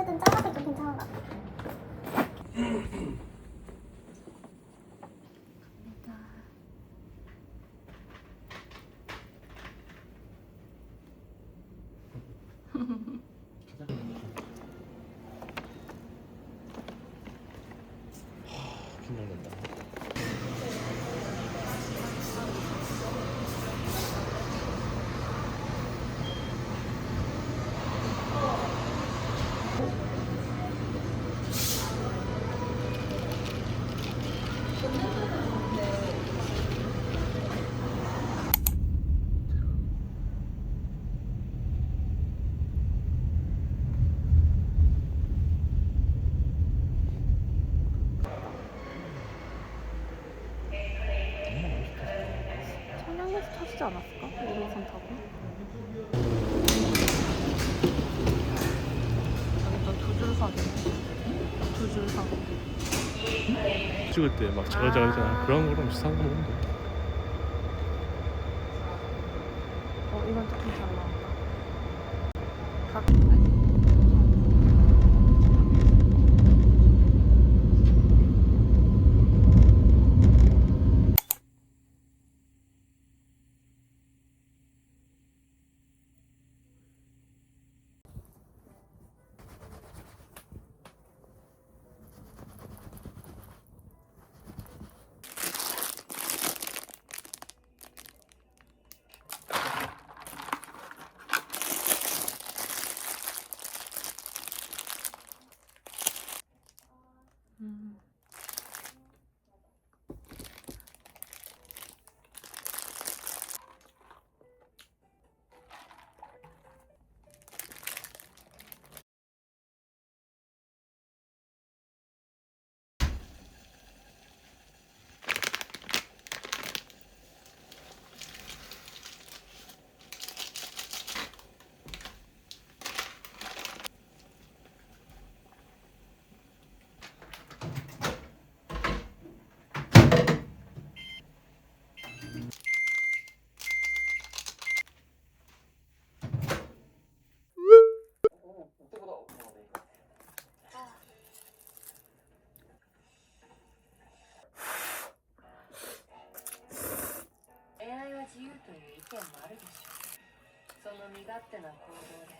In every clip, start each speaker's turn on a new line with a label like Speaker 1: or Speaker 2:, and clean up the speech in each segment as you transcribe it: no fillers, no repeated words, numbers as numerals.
Speaker 1: 어쨌든 작아서 괜찮은 것 같아.
Speaker 2: 긴장된다.
Speaker 3: 청량에서 타시지 않았을까? 1호선 타고. 여기 또 두 줄 서네. 두 줄 서.
Speaker 2: 찍을 때 막 자글자글잖아. 그런 거랑 비슷한 거 보면 돼.
Speaker 3: 이건 조금 잘 나온다.
Speaker 4: AI は自由という意見もあるでしょう。その身勝手な行動で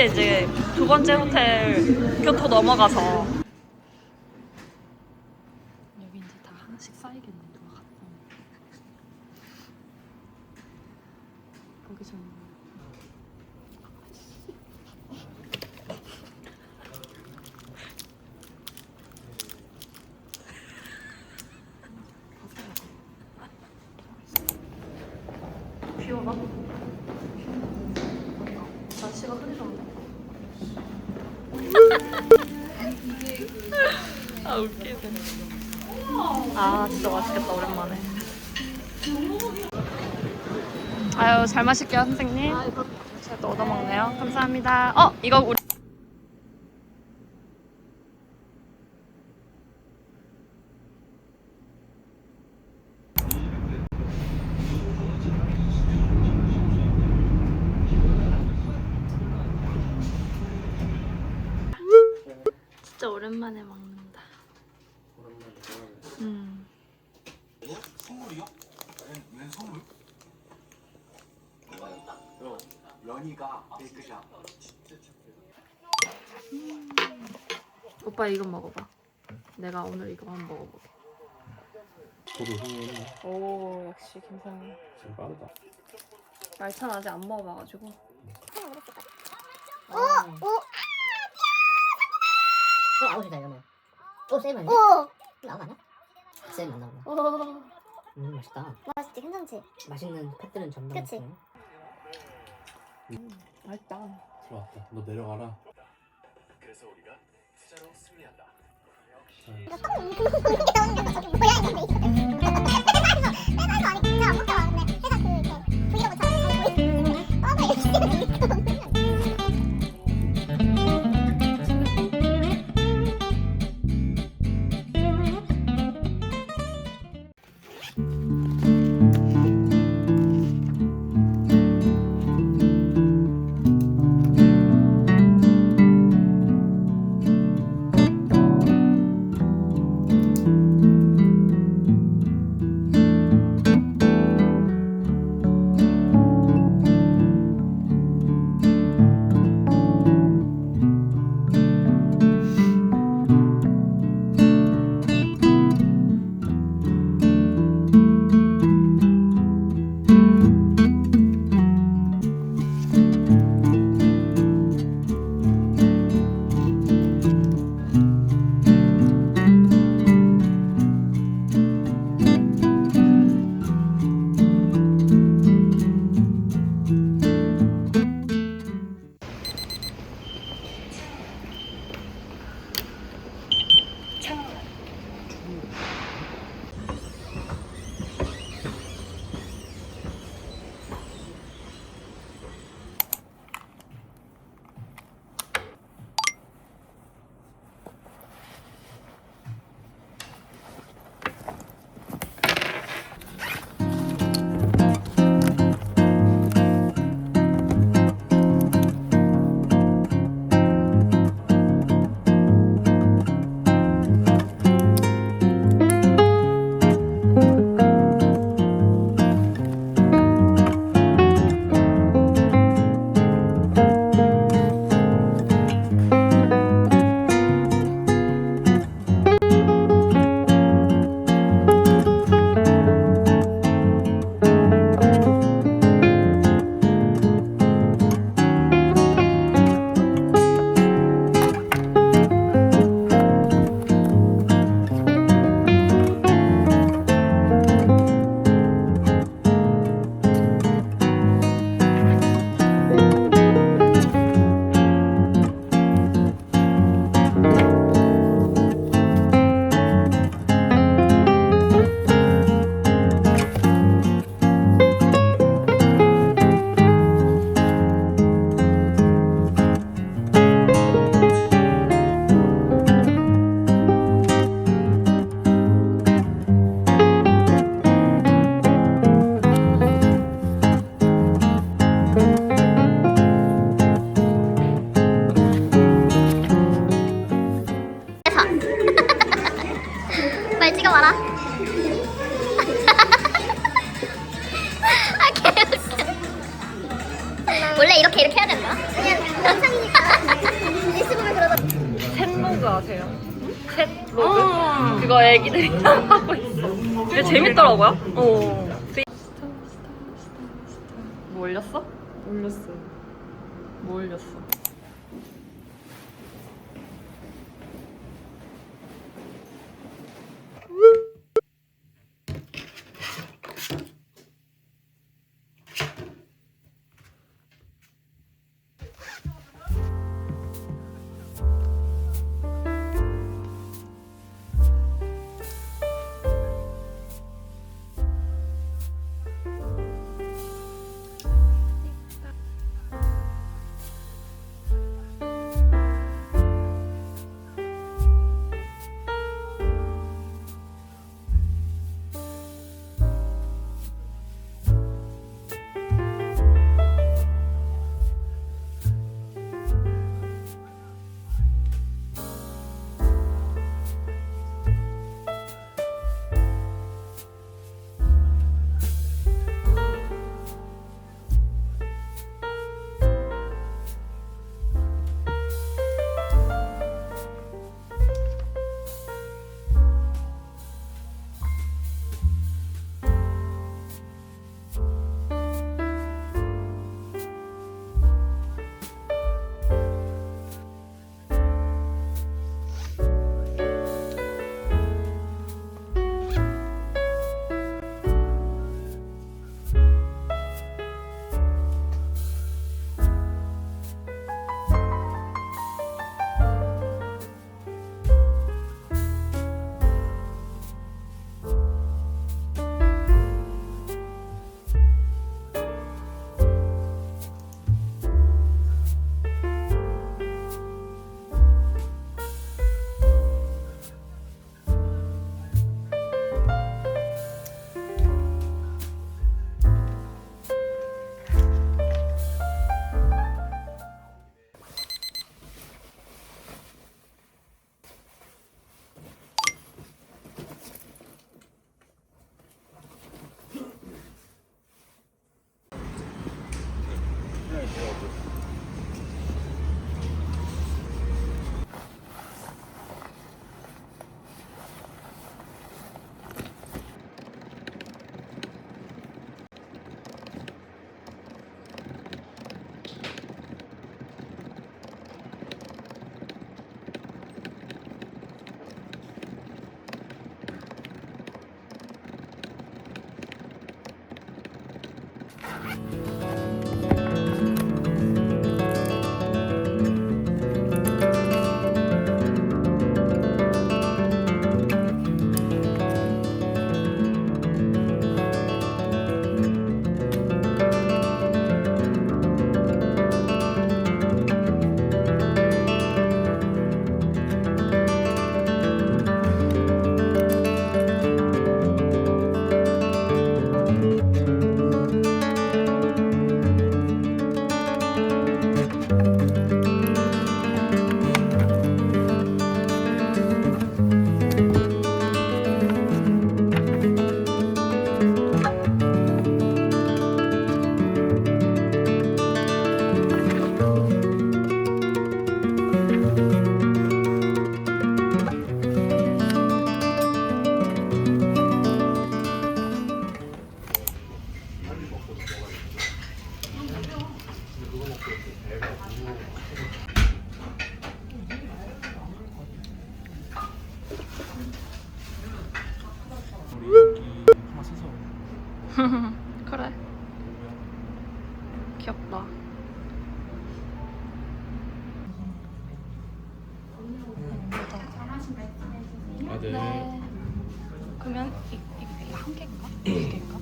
Speaker 3: 이제 두 번째 호텔 교토 넘어가서 여기 이제 다 하나씩 쌓이겠네. 누가 갔다 거기서 비 오나? 날씨가 흐리던데. 아 웃기네. 아 진짜 맛있겠다 오랜만에. 아유 잘 마실게요 선생님. 제가 또 얻어먹네요. 감사합니다. 이거 우리 진짜 오랜만에 먹는다.
Speaker 1: 선물이요? 웬 선물? 연희가 베이크샵.
Speaker 3: 오빠 이거 먹어봐. 내가 오늘 이거 한번 먹어볼게.
Speaker 2: 저도 성공했네.
Speaker 3: 오 역시 김상희.
Speaker 2: 지금 빠르다.
Speaker 3: 말차는 아직 안 먹어봐가지고.
Speaker 5: 아웃이다 이러면. 세이브 아니야? 아웃 아니야? 세이브 안 나오나? 맛있다.
Speaker 6: 맛있지, 괜찮지?
Speaker 5: 맛있는 팩들은 전부 다
Speaker 6: 그치?
Speaker 5: 맛있네.
Speaker 3: 맛있다.
Speaker 2: 들어왔다. 너 내려가라.
Speaker 1: 그래서 우리가 투자로 승리한다.
Speaker 6: 이거 똥 뭐야 이게? 내가 아니 진짜 안 먹다가 근데 회사 그 이렇게 브이로그처럼 보이는 이렇게 빨리 찍어봐라. 아 개웃겨. 원래 이렇게 해야 되는 거야? 그냥 영상이니까.
Speaker 3: 셋 로그 그거 애기들이랑 하고 있어. 되게 재밌더라고요. 뭐 올렸어? 올렸어. 뭐 올렸어? 그래. 귀엽다.
Speaker 2: 아, 네.
Speaker 3: 네. 그러면 이거 한 개인가? 두 개인가?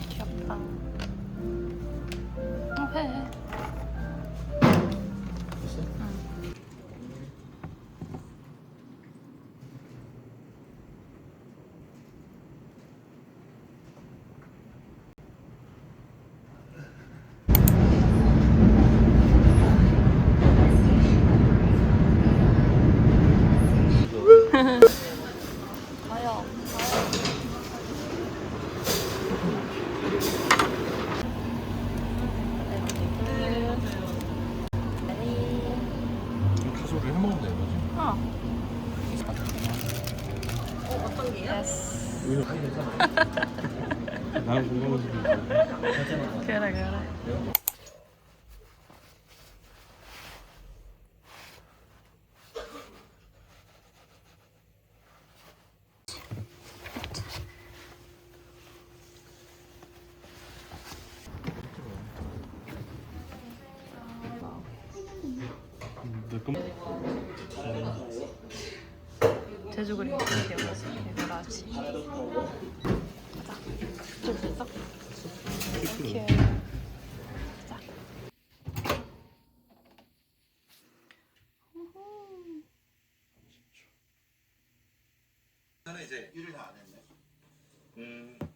Speaker 3: 귀엽다. 회. 예스.
Speaker 2: 나는 궁금해서.
Speaker 3: 그래 그래. 제주 그림 이렇게 올라서 이거 나지. 가자. 좀 있어? 이렇게. 가자.
Speaker 7: 저는 이제
Speaker 1: 일을 안 했네.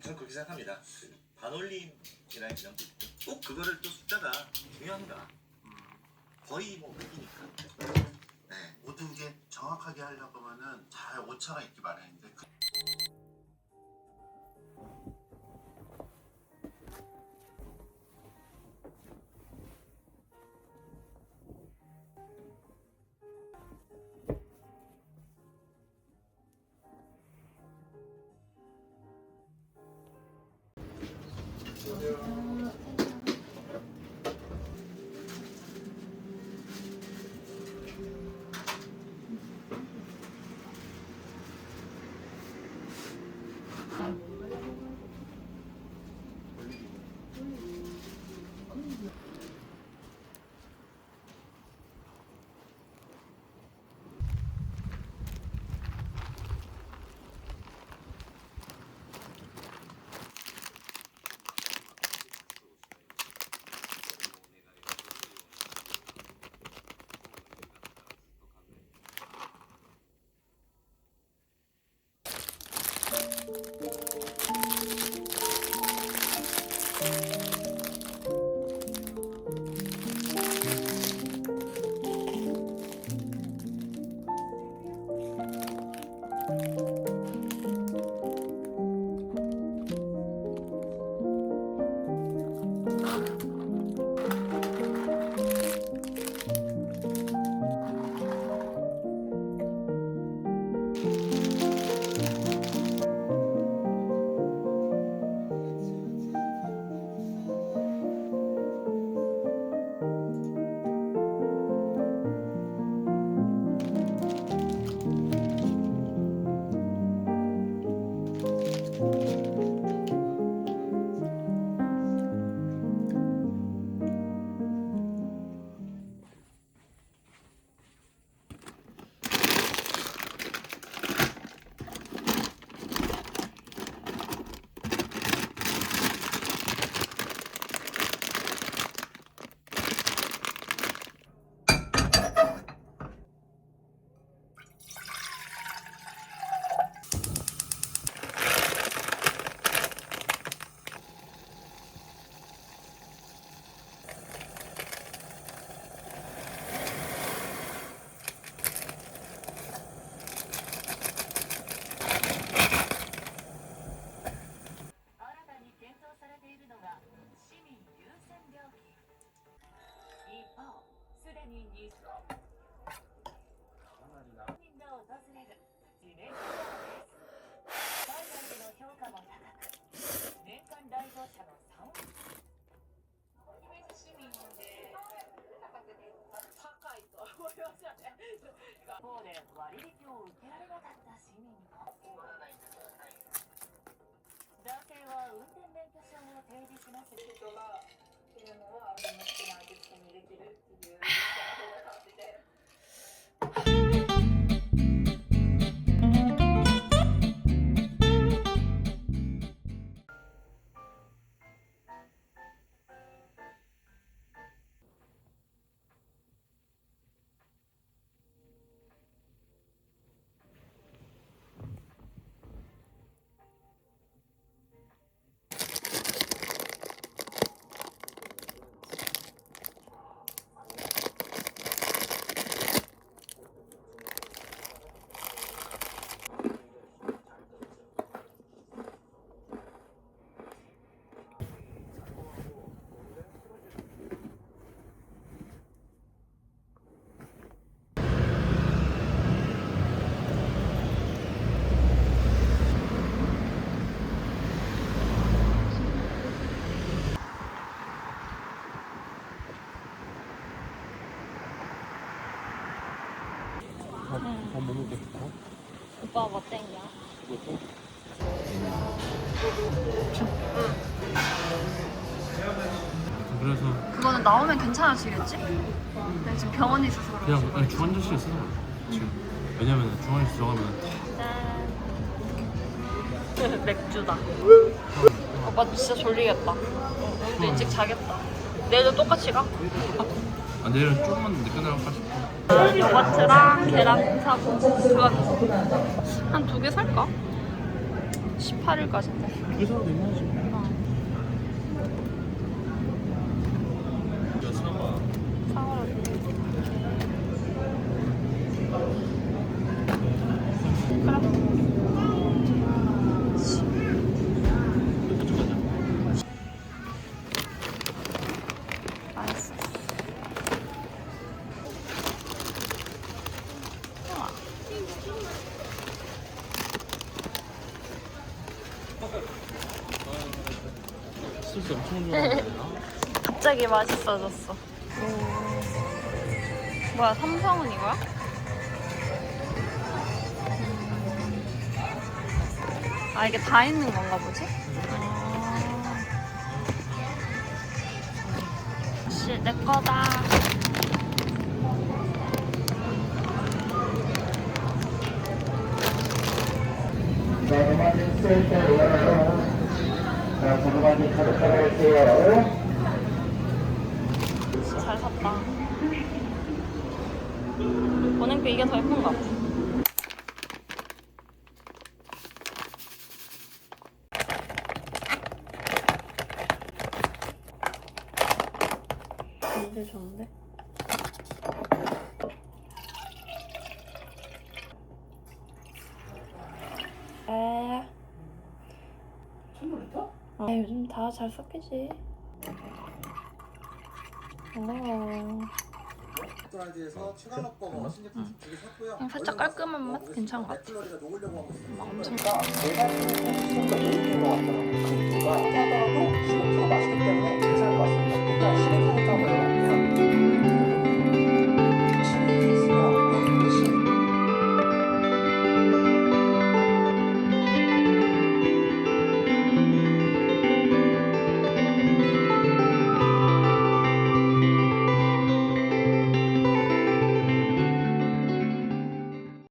Speaker 7: 저는 그렇게 생각합니다. 그 반올림이라는 개념도 있고 꼭 그거를 또 숫자가 중요한가? 거의 뭐 극이니까.
Speaker 1: 네, 모든 게 정확하게 하려고 하면은 잘 오차가 있기 마련인데
Speaker 3: 응.
Speaker 2: 뭐 먹겠다.
Speaker 3: 오빠 뭐 땡겨?
Speaker 2: 이것도? 그래서
Speaker 3: 그거는 나오면 괜찮아지겠지? 근데 지금 병원에 있어서 그런지.
Speaker 2: 그냥 아니, 중환자실에 쓰는 거야. 지금 왜냐면 중환자실 들어가면
Speaker 3: 짠. 맥주다. 오빠 진짜 졸리겠다. 오늘도 일찍 자겠다. 내일도 똑같이 가?
Speaker 2: 아, 내일은 조금만 늦게 나갈까 싶어.
Speaker 3: 요거트랑 계란 사고 그건 한 2개 살까? 18일까지인데.
Speaker 2: 두개 사도 되긴 하지. 이거 사봐.
Speaker 3: 사과를 맛있어. 우와.
Speaker 2: 소스 엄청 좋아하는데.
Speaker 3: 갑자기 맛있어졌어. 뭐야, 삼성은 이거야? 아, 이게 다 있는 건가 보지? 역시 내 거다. 진짜 잘 샀다. 원행표 이게 더 예쁜 것 같아. 진짜 좋은데? 요즘 다 잘 섞이지.
Speaker 8: 브랜드에서 추가 먹버거 신제품 두개 샀고요.
Speaker 3: 그냥 살짝 깔끔한 맛 괜찮은 것 같아.
Speaker 8: 맥클러리가 녹으려고 하고 있어요.
Speaker 3: 막 엄청